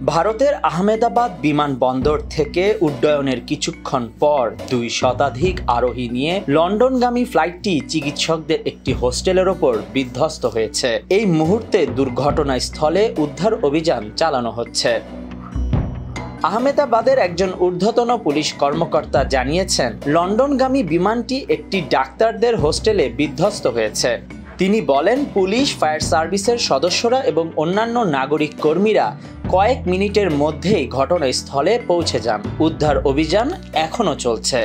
ভারতের আহমেদাবাদ বিমানবন্দর থেকে উড্ডয়নের কিছুক্ষণ পর ২ শতাধিক আরোহী নিয়ে লন্ডনগামী ফ্লাইটটি চিকিৎসকদের একটি হোস্টেলের ওপর বিধ্বস্ত হয়েছে। এই মুহূর্তে দুর্ঘটনাস্থলে উদ্ধার অভিযান চালানো হচ্ছে। আহমেদাবাদের একজন ঊর্ধ্বতন পুলিশ কর্মকর্তা জানিয়েছেন, লন্ডনগামী বিমানটি একটি ডাক্তারদের হোস্টেলে বিধ্বস্ত হয়েছে। তিনি বলেন, পুলিশ, ফায়ার সার্ভিসের সদস্যরা এবং অন্যান্য নাগরিক কর্মীরা কয়েক মিনিটের মধ্যেই ঘটনাস্থলে পৌঁছে যান। উদ্ধার অভিযান এখনও চলছে।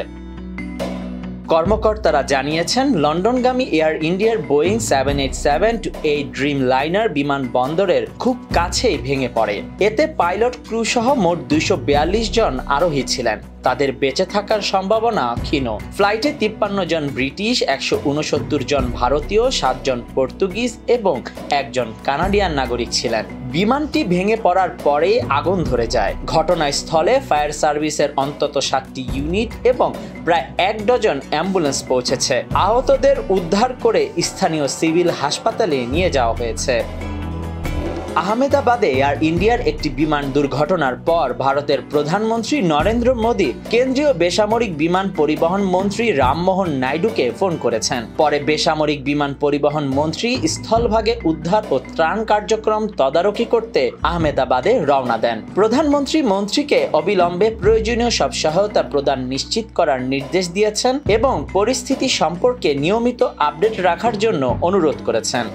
কর্মকর্তারা জানিয়েছেন, লন্ডনগামী এয়ার ইন্ডিয়ার বোয়িং 787-8 ড্রিম লাইনার বিমানবন্দরের খুব কাছেই ভেঙে পড়ে। এতে পাইলট ক্রু সহ মোট 242 জন আরোহী ছিলেন। তাদের বেঁচে থাকার সম্ভাবনা ক্ষীণ। ফ্লাইটে 53 জন ব্রিটিশ, 169 জন ভারতীয়, 7 জন পর্তুগিজ এবং 1 জন কানাডিয়ান নাগরিক ছিলেন। বিমানটি ভেঙে পড়ার পরেই আগুন ধরে যায়। ঘটনাস্থলে ফায়ার সার্ভিসের অন্তত 7টি ইউনিট এবং প্রায় 1 ডজন অ্যাম্বুলেন্স পৌঁছেছে। আহতদের উদ্ধার করে স্থানীয় সিভিল হাসপাতালে নিয়ে যাওয়া হয়েছে। আহমেদাবাদে এয়ার ইন্ডিয়ার একটি বিমান দুর্ঘটনার পর ভারতের প্রধানমন্ত্রী নরেন্দ্র মোদী কেন্দ্রীয় বেসামরিক বিমান পরিবহন মন্ত্রী রামমোহন নাইডুকে ফোন করেছেন। পরে বেসামরিক বিমান পরিবহন মন্ত্রী স্থলভাগে উদ্ধার ও ত্রাণ কার্যক্রম তদারকি করতে আহমেদাবাদে রওনা দেন। প্রধানমন্ত্রী মন্ত্রীকে অবিলম্বে প্রয়োজনীয় সব সহায়তা প্রদান নিশ্চিত করার নির্দেশ দিয়েছেন এবং পরিস্থিতি সম্পর্কে নিয়মিত আপডেট রাখার জন্য অনুরোধ করেছেন।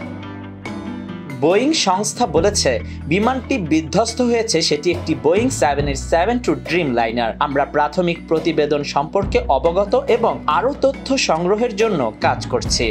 বোয়িং সংস্থা বলেছে, বিমানটি বিধ্বস্ত হয়েছে সেটি একটি বোয়িং 787 ড্রিম লাইনার। আমরা প্রাথমিক প্রতিবেদন সম্পর্কে অবগত এবং আরও তথ্য সংগ্রহের জন্য কাজ করছি।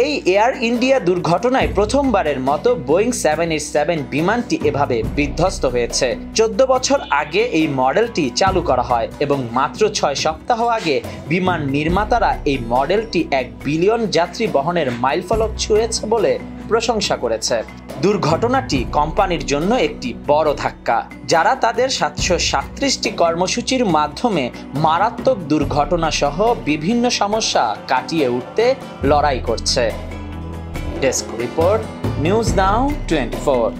এই এয়ার ইন্ডিয়া দুর্ঘটনায় প্রথমবারের মতো বোয়িং 787 বিমানটি এভাবে বিধ্বস্ত হয়েছে। 14 বছর আগে এই মডেলটি চালু করা হয় এবং মাত্র 6 সপ্তাহ আগে বিমান নির্মাতারা এই মডেলটি 1 বিলিয়ন যাত্রী বহনের মাইলফলক ছুঁয়েছে বলে প্রশংসা করেছে। দুর্ঘটনাটি কোম্পানির জন্য একটি বড় ধাক্কা, যারা তাদের 737টি কর্মসূচির মাধ্যমে মারাত্মক দুর্ঘটনা সহ বিভিন্ন সমস্যা কাটিয়ে উঠতে লড়াই করছে। Desk report, news now 24।